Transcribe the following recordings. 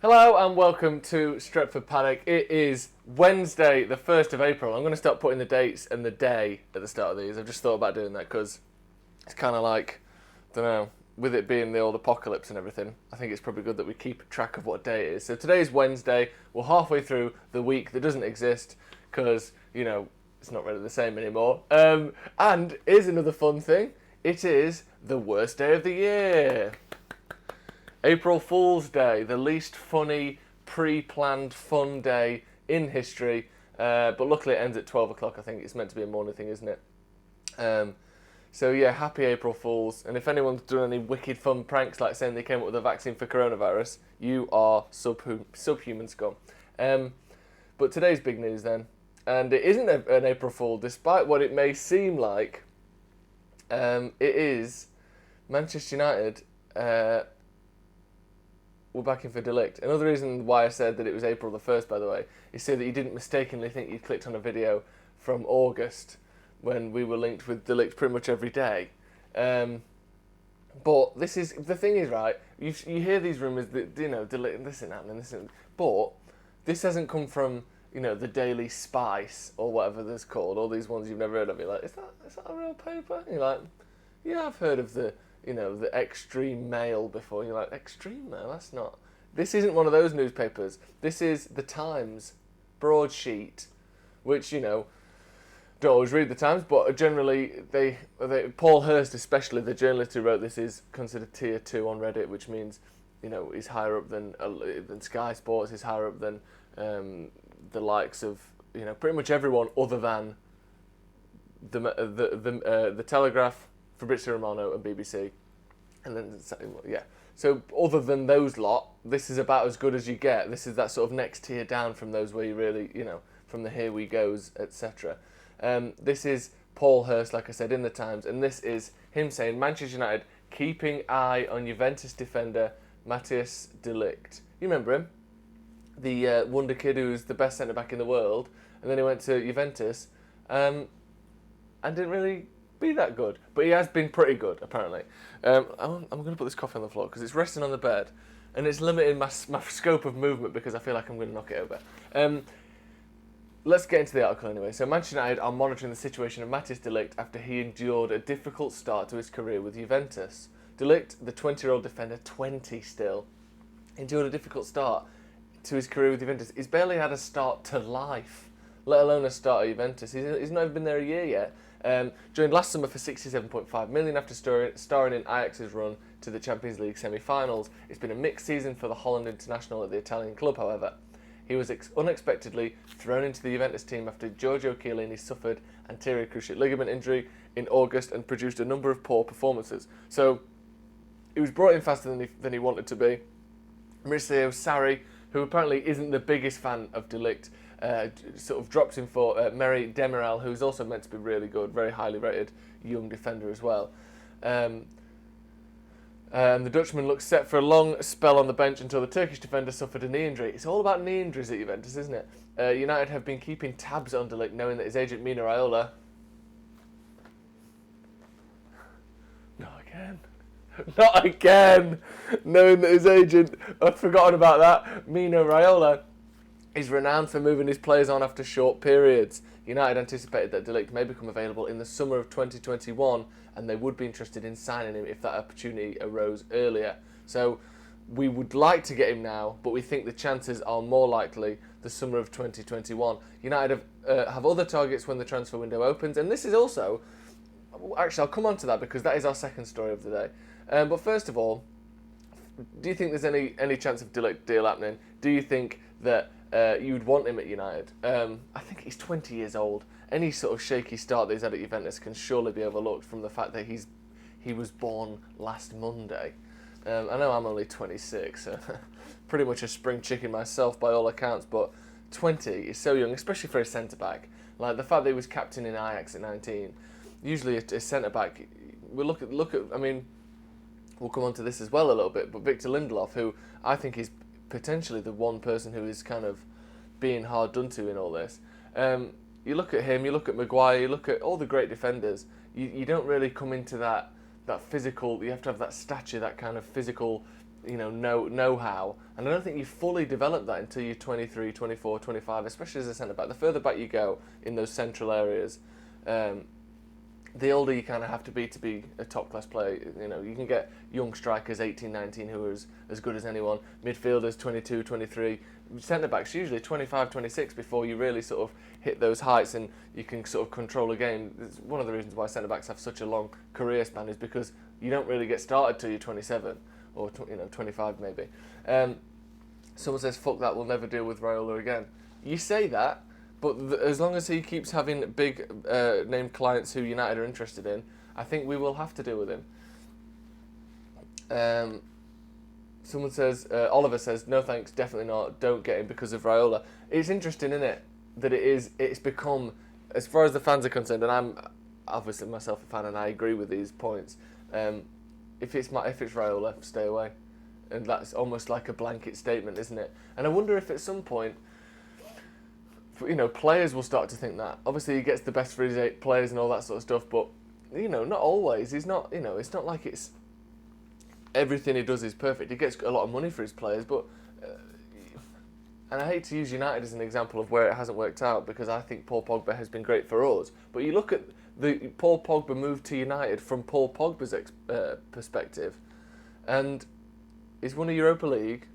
Hello and welcome to Stretford Paddock. It is Wednesday, the 1st of April. I'm going to start putting the dates and the day at the start of these. I've just thought about doing that because it's kind of like, I don't know, with it being the old apocalypse and everything, I think it's probably good that we keep track of what day it is. So today is Wednesday. We're halfway through the week that doesn't exist because, it's not really the same anymore. And here's another fun thing. It is the worst day of the year. April Fool's Day, the least funny, pre-planned fun day in history. But luckily it ends at 12 o'clock. I think it's meant to be a morning thing, isn't it? So yeah, happy April Fools. And if anyone's done any wicked fun pranks like saying they came up with a vaccine for coronavirus, you are subhuman scum. But today's big news then. And it isn't an April Fool, despite what it may seem like. It is Manchester United... we're backing for De Ligt. Another reason why I said that it was April the 1st, by the way, is so that you didn't mistakenly think you clicked on a video from August when we were linked with De Ligt pretty much every day. But the thing is, right, you hear these rumours that, De Ligt, this isn't happening, but this hasn't come from, the Daily Spice or whatever that's called, all these ones you've never heard of. You're like, is that a real paper? And you're like, yeah, I've heard of the Extreme Mail before. You're like, Extreme Mail? That's not... This isn't one of those newspapers. This is the Times broadsheet, which, don't always read the Times, but generally, Paul Hurst especially, the journalist who wrote this, is considered tier 2 on Reddit, which means, he's higher up than Sky Sports, he's higher up than the likes of, pretty much everyone other than the Telegraph, Fabrizio Romano and BBC, and then yeah. So other than those lot, this is about as good as you get. This is that sort of next tier down from those where you really, from the Here We Goes, etc. This is Paul Hurst, like I said, in the Times, and this is him saying Manchester United keeping eye on Juventus defender Matthias De Ligt. You remember him, the wonder kid who's the best centre back in the world, and then he went to Juventus, and didn't really be that good, but he has been pretty good apparently. I'm going to put this coffee on the floor because it's resting on the bed and it's limiting my scope of movement because I feel like I'm going to knock it over. Let's get into the article anyway. So Manchester United are monitoring the situation of Matthias De Ligt after he endured a difficult start to his career with Juventus. De Ligt, the 20-year-old defender, 20 still, endured a difficult start to his career with Juventus. He's barely had a start to life, let alone a start at Juventus. He's not even been there a year yet. Joined last summer for 67.5 million after starring in Ajax's run to the Champions League semi-finals. It's been a mixed season for the Holland international at the Italian club, however. He was unexpectedly thrown into the Juventus team after Giorgio Chiellini suffered anterior cruciate ligament injury in August and produced a number of poor performances. So he was brought in faster than he wanted to be. Maurizio Sarri, who apparently isn't the biggest fan of De Ligt, sort of drops him for Merry Demiral, who's also meant to be really good, very highly rated young defender as well. The Dutchman looks set for a long spell on the bench until the Turkish defender suffered a knee injury. It's all about knee injuries at Juventus, isn't it? United have been keeping tabs on De Ligt, knowing that his agent Mino Raiola... Not again. Not again! Knowing that his agent... I've forgotten about that. Mino Raiola is renowned for moving his players on after short periods. United anticipated that De Ligt may become available in the summer of 2021, and they would be interested in signing him if that opportunity arose earlier. So we would like to get him now, but we think the chances are more likely the summer of 2021. United have other targets when the transfer window opens, and this is also... Actually, I'll come on to that because that is our second story of the day. But first of all, do you think there's any chance of De Ligt deal happening? Do you think that you'd want him at United? I think he's 20 years old. Any sort of shaky start that he's had at Juventus can surely be overlooked from the fact that he was born last Monday. I know I'm only 26, so pretty much a spring chicken myself by all accounts, but 20 is so young, especially for a centre-back. Like the fact that he was captain in Ajax at 19. Usually a centre-back, we look at. I mean, we'll come on to this as well a little bit, but Victor Lindelof, who I think is potentially the one person who is kind of being hard done to in all this. You look at him, you look at Maguire, you look at all the great defenders, you don't really come into that physical, you have to have that stature, that kind of physical know-how. And I don't think you fully develop that until you're 23, 24, 25, especially as a centre-back. The further back you go in those central areas, the older you kind of have to be a top-class player. You can get young strikers, 18, 19, who are as good as anyone. Midfielders, 22, 23. Centre-backs, usually 25, 26 before you really sort of hit those heights and you can sort of control a game. It's one of the reasons why centre-backs have such a long career span is because you don't really get started till you're 27 or 25 maybe. Someone says, fuck that, we'll never deal with Raiola again. You say that, but as long as he keeps having big name clients who United are interested in, I think we will have to deal with him. Someone says, Oliver says, no thanks, definitely not, don't get him because of Raiola. It's interesting, isn't it, that it's become, as far as the fans are concerned, and I'm obviously myself a fan and I agree with these points, if it's Raiola, stay away. And that's almost like a blanket statement, isn't it? And I wonder if at some point, players will start to think that. Obviously, he gets the best for his players and all that sort of stuff, but, not always. He's not, it's not like it's everything he does is perfect. He gets a lot of money for his players, but, and I hate to use United as an example of where it hasn't worked out because I think Paul Pogba has been great for us. But you look at the Paul Pogba move to United from Paul Pogba's perspective, and he's won a Europa League,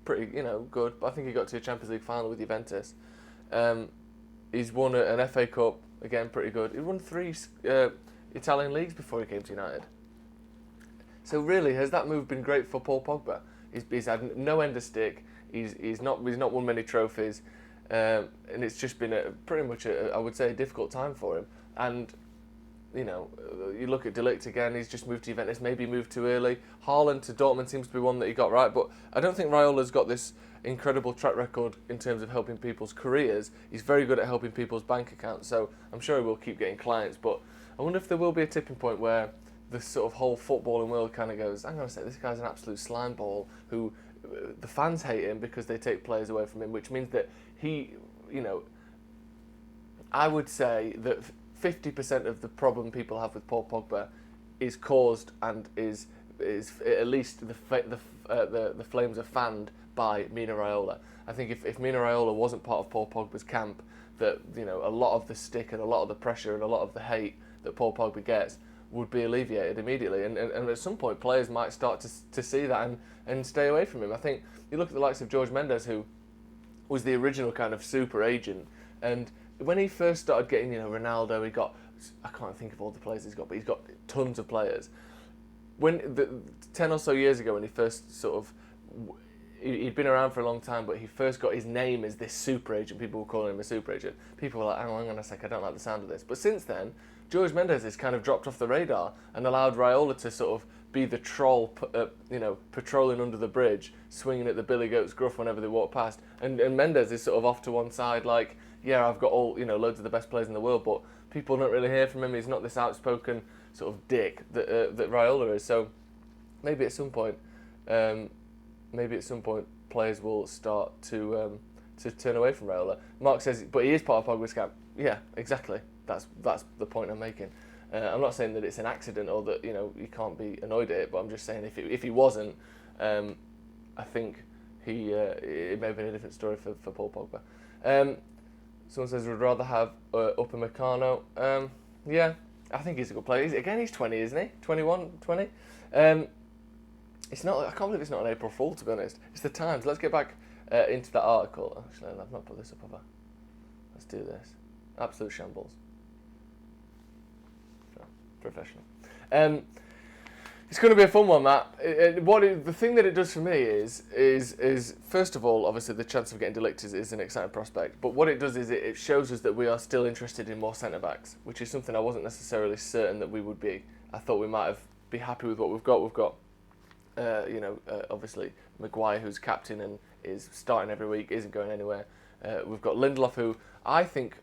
pretty, good. But I think he got to a Champions League final with Juventus. He's won an FA Cup, again, pretty good. He won 3 Italian leagues before he came to United. So really, has that move been great for Paul Pogba? He's had no end of stick. He's not won many trophies, and it's just been pretty much I would say a difficult time for him. And you look at De Ligt again. He's just moved to Juventus. Maybe moved too early. Haaland to Dortmund seems to be one that he got right, but I don't think Raiola's got this incredible track record in terms of helping people's careers. He's very good at helping people's bank accounts, so I'm sure he will keep getting clients. But I wonder if there will be a tipping point where the sort of whole footballing world kind of goes, I'm going to say this guy's an absolute slime ball who the fans hate him because they take players away from him, which means that he, I would say that 50% of the problem people have with Paul Pogba is caused and is at least the flames are fanned by Mino Raiola. I think if Mino Raiola wasn't part of Paul Pogba's camp, that a lot of the stick and a lot of the pressure and a lot of the hate that Paul Pogba gets would be alleviated immediately, and at some point players might start to see that and stay away from him. I think you look at the likes of George Mendes, who was the original kind of super agent, and when he first started getting Ronaldo, he got, I can't think of all the players he's got, but he's got tons of players. 10 or so years ago when he first sort of, he'd been around for a long time, but he first got his name as this super agent. People were calling him a super agent. People were like, hang on a sec, I don't like the sound of this. But since then, George Mendes has kind of dropped off the radar and allowed Raiola to sort of be the troll, patrolling under the bridge, swinging at the Billy Goat's gruff whenever they walk past. And Mendes is sort of off to one side, like, yeah, I've got all, loads of the best players in the world, but people don't really hear from him. He's not this outspoken sort of dick that Raiola is. So maybe at some point, players will start to turn away from Raiola. Mark says, but he is part of Pogba's camp. Yeah, exactly. That's the point I'm making. I'm not saying that it's an accident or that you can't be annoyed at it, but I'm just saying if he wasn't, I think it may have been a different story for Paul Pogba. Someone says we'd rather have Upamecano. Yeah, I think he's a good player. He's 20, isn't he? 21, 20. It's not. I can't believe it's not an April Fool, to be honest. It's the Times. Let's get back into that article. Actually, I've not put this up, have I? Let's do this. Absolute shambles. Professional. It's going to be a fun one, Matt. The thing that it does for me is first of all, obviously the chance of getting De Ligt is an exciting prospect. But what it does is it shows us that we are still interested in more centre backs, which is something I wasn't necessarily certain that we would be. I thought we might be happy with what we've got. We've got, obviously Maguire, who's captain and is starting every week, isn't going anywhere. We've got Lindelof, who I think.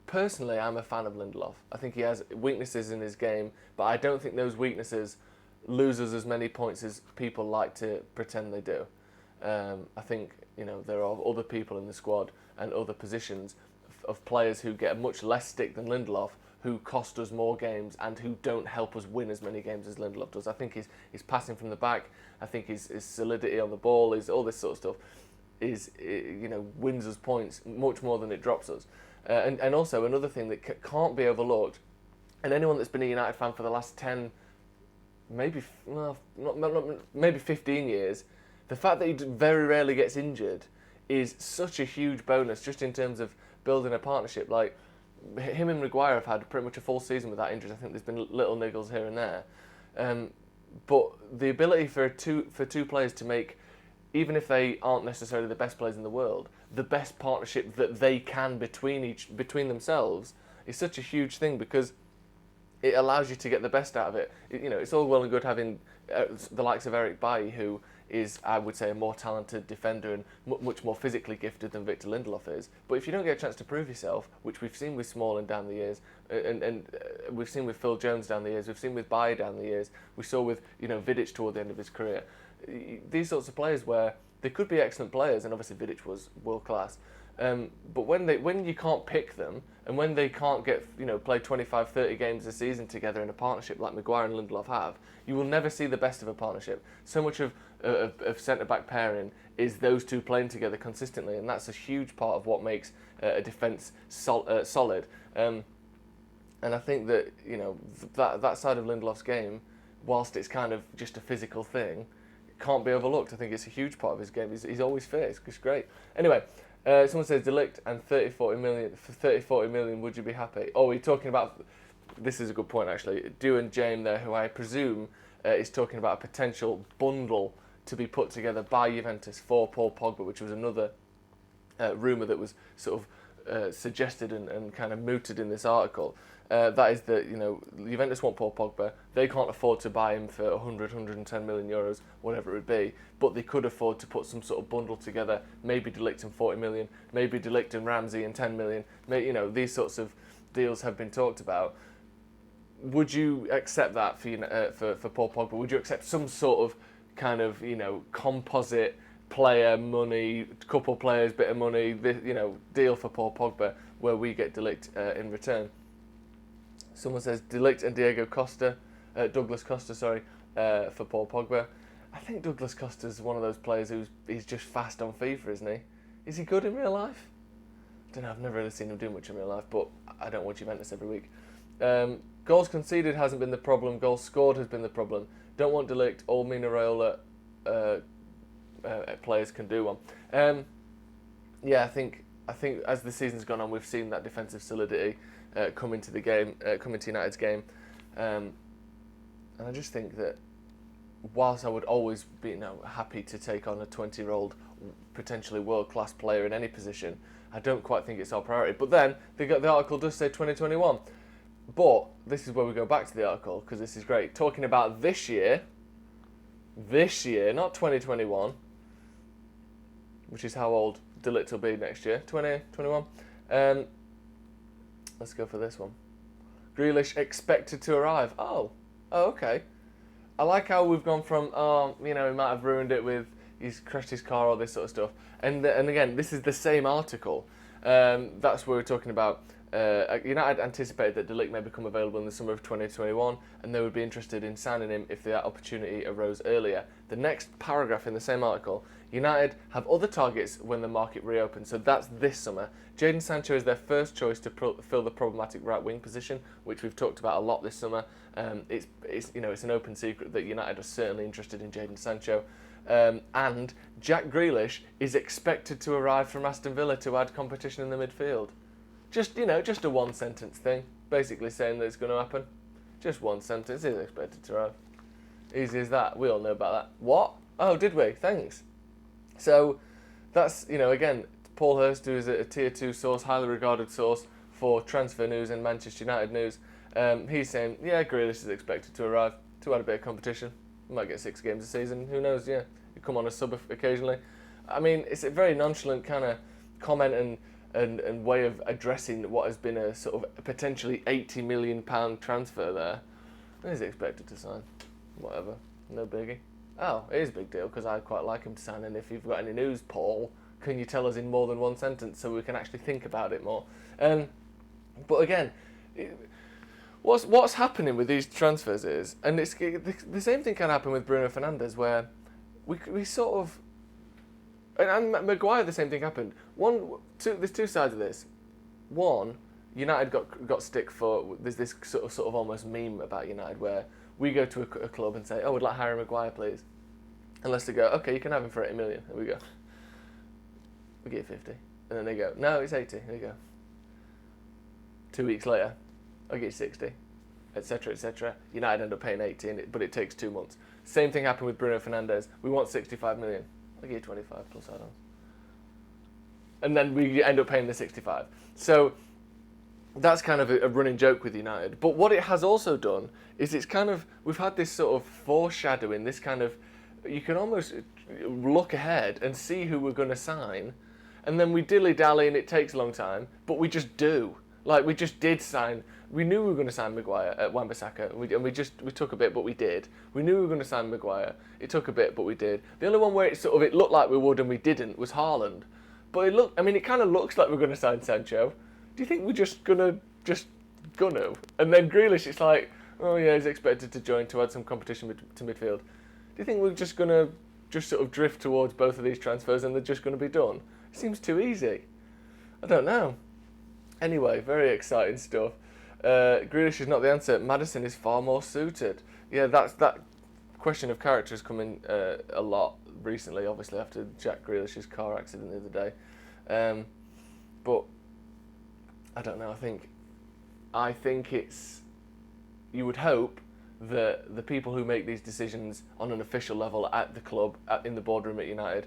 Personally, I'm a fan of Lindelof. I think he has weaknesses in his game, but I don't think those weaknesses lose us as many points as people like to pretend they do. I think there are other people in the squad and other positions of players who get much less stick than Lindelof, who cost us more games and who don't help us win as many games as Lindelof does. I think his passing from the back, I think his solidity on the ball, is all this sort of stuff, wins us points much more than it drops us. And also another thing that can't be overlooked, and anyone that's been a United fan for the last 10, maybe 15 years, the fact that he very rarely gets injured is such a huge bonus just in terms of building a partnership. Like, him and Maguire have had pretty much a full season without injuries. I think there's been little niggles here and there. But the ability for two players to make, even if they aren't necessarily the best players in the world, the best partnership that they can between themselves is such a huge thing, because it allows you to get the best out of it. It's all well and good having the likes of Eric Bailly, who is, I would say, a more talented defender and much more physically gifted than Victor Lindelof is. But if you don't get a chance to prove yourself, which we've seen with Smalling down the years, and we've seen with Phil Jones down the years, we've seen with Bailly down the years, we saw with Vidic toward the end of his career, these sorts of players where they could be excellent players, and obviously Vidic was world class. But when you can't pick them, and when they can't play 25, 30 games a season together in a partnership like Maguire and Lindelof have, you will never see the best of a partnership. So much of centre-back pairing is those two playing together consistently, and that's a huge part of what makes a defence solid. And I think that that side of Lindelof's game, whilst it's kind of just a physical thing, can't be overlooked. I think it's a huge part of his game. He's always fit. It's great. Anyway. Someone says De Ligt and 30-40 million, would you be happy? Oh, we're talking about, this is a good point actually, Dew and James there, who I presume is talking about a potential bundle to be put together by Juventus for Paul Pogba, which was another rumour that was sort of suggested and kind of mooted in this article. That is that Juventus want Paul Pogba. They can't afford to buy him for 110 million euros, whatever it would be, but they could afford to put some sort of bundle together. Maybe De Ligt and 40 million, maybe De Ligt and Ramsey and 10 million. These sorts of deals have been talked about. Would you accept that for Paul Pogba? Would you accept some sort of kind of composite player money, couple players, bit of money, deal for Paul Pogba where we get De Ligt in return? Someone says De Ligt and Douglas Costa, for Paul Pogba. I think Douglas Costa's one of those players he's just fast on FIFA, isn't he? Is he good in real life? I don't know, I've never really seen him do much in real life, but I don't watch Juventus every week. Goals conceded hasn't been the problem, goals scored has been the problem. Don't want De Ligt, all Mina Raiola players can do one. I think as the season's gone on, we've seen that defensive solidity come into United's game, and I just think that whilst I would always be happy to take on a 20-year-old potentially world-class player in any position, I don't quite think it's our priority. But then the article does say 2021, but this is where we go back to the article, because this is great, talking about this year, not 2021, which is how old De Ligt will be next year, 2021. Let's go for this one. Grealish expected to arrive. Oh, okay. I like how we've gone from, he might have ruined it with, he's crashed his car, all this sort of stuff. And again, this is the same article. That's where we're talking about, United anticipated that De Ligt may become available in the summer of 2021, and they would be interested in signing him if the opportunity arose earlier. The next paragraph in the same article, United have other targets when the market reopens, so that's this summer. Jadon Sancho is their first choice to fill the problematic right wing position, which we've talked about a lot this summer. It's an open secret that United are certainly interested in Jadon Sancho. And Jack Grealish is expected to arrive from Aston Villa to add competition in the midfield. Just a one sentence thing, basically saying that it's going to happen. Just one sentence, he's expected to arrive. Easy as that. We all know about that. What? Oh, did we? Thanks. So that's, again, Paul Hurst, who is a tier 2 source, highly regarded source for transfer news and Manchester United news. He's saying, Grealish is expected to arrive to add a bit of competition. He might get 6 games a season. Who knows? Yeah, you come on a sub occasionally. I mean, it's a very nonchalant kind of comment and way of addressing what has been a sort of a potentially £80 million transfer there. He's expected to sign. Whatever. No biggie. Oh, it is a big deal because I'd quite like him to sign. And if you've got any news, Paul, can you tell us in more than one sentence so we can actually think about it more? But again, What's happening with these transfers is, and the same thing can happen with Bruno Fernandes, where we sort of, and Maguire, the same thing happened. There's two sides of this. One, United got stick for, there's this sort of almost meme about United where we go to a club and say, oh, we'd like Harry Maguire, please. And Leicester go, okay, you can have him for 80 million. There we go. We get 50. And then they go, no, it's 80. There you go. 2 weeks later, I'll get you 60, etc., etc. United end up paying 80, but it takes 2 months. Same thing happened with Bruno Fernandes. We want 65 million. I'll give you 25 plus add-ons. And then we end up paying the 65. So that's kind of a running joke with United. But what it has also done is we've had this sort of foreshadowing, this kind of, you can almost look ahead and see who we're going to sign, and then we dilly-dally and it takes a long time, but we just do. Like, we just did sign. We knew we were going to sign Maguire at Wan-Bissaka, and we took a bit, but we did. We knew we were going to sign Maguire. It took a bit, but we did. The only one where it looked like we would and we didn't was Haaland. But it kind of looks like we're going to sign Sancho. Do you think we're just gonna? And then Grealish, it's like, oh yeah, he's expected to join to add some competition to midfield. Do you think we're just gonna sort of drift towards both of these transfers and they're just going to be done? It seems too easy. I don't know. Anyway, very exciting stuff. Grealish is not the answer. Maddison is far more suited. Yeah, that question of character has come in a lot recently, obviously after Jack Grealish's car accident the other day. But I don't know. I think it's, you would hope that the people who make these decisions on an official level at the club, in the boardroom at United,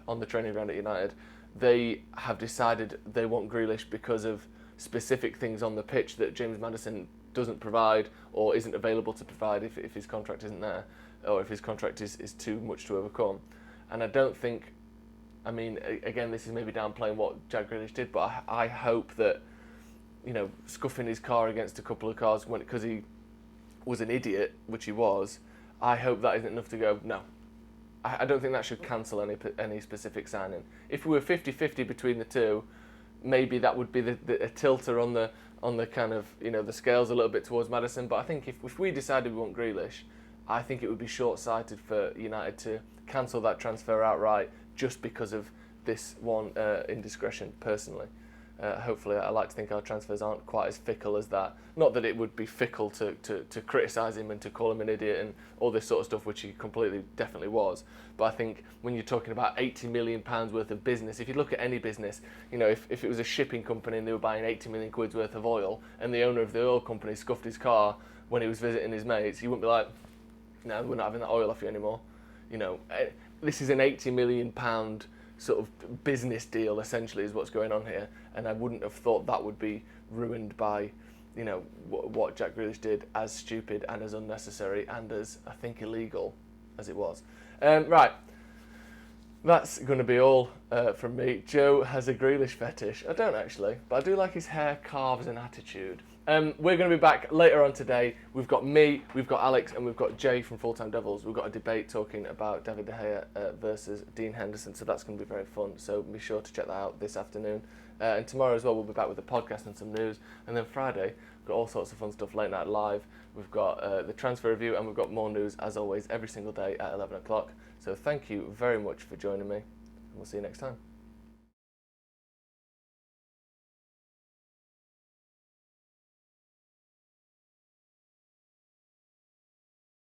on the training ground at United, they have decided they want Grealish because of specific things on the pitch that James Maddison doesn't provide or isn't available to provide if his contract isn't there, or if his contract is too much to overcome. And I don't think, I mean, again, this is maybe downplaying what Jack Grealish did, but I hope that, you know, scuffing his car against a couple of cars because he was an idiot, which he was, I hope that isn't enough to go, no. I don't think that should cancel any specific signing. If we were 50-50 between the two, maybe that would be a tilter on the kind of, you know, the scales a little bit towards Maddison. But I think if we decided we want Grealish, I think it would be short-sighted for United to cancel that transfer outright just because of this one indiscretion, personally. Hopefully, I like to think our transfers aren't quite as fickle as that. Not that it would be fickle to criticise him and to call him an idiot and all this sort of stuff, which he completely, definitely was. But I think when you're talking about £80 million worth of business, if you look at any business, you know, if it was a shipping company and they were buying 80 million quid's worth of oil and the owner of the oil company scuffed his car when he was visiting his mates, you wouldn't be like, no, we're not having that oil off you anymore. You know, this is an £80 million sort of business deal, essentially, is what's going on here, and I wouldn't have thought that would be ruined by, you know, what Jack Grealish did, as stupid and as unnecessary and as, I think, illegal as it was. Right, that's going to be all from me. Joe has a Grealish fetish. I don't actually, but I do like his hair, calves and attitude. We're going to be back later on today. We've got me, we've got Alex, and we've got Jay from Full Time Devils. We've got a debate talking about David De Gea versus Dean Henderson, so that's going to be very fun. So be sure to check that out this afternoon. And tomorrow as well, we'll be back with a podcast and some news. And then Friday, we've got all sorts of fun stuff, late night live. We've got the transfer review, and we've got more news, as always, every single day at 11 o'clock. So thank you very much for joining me, and we'll see you next time.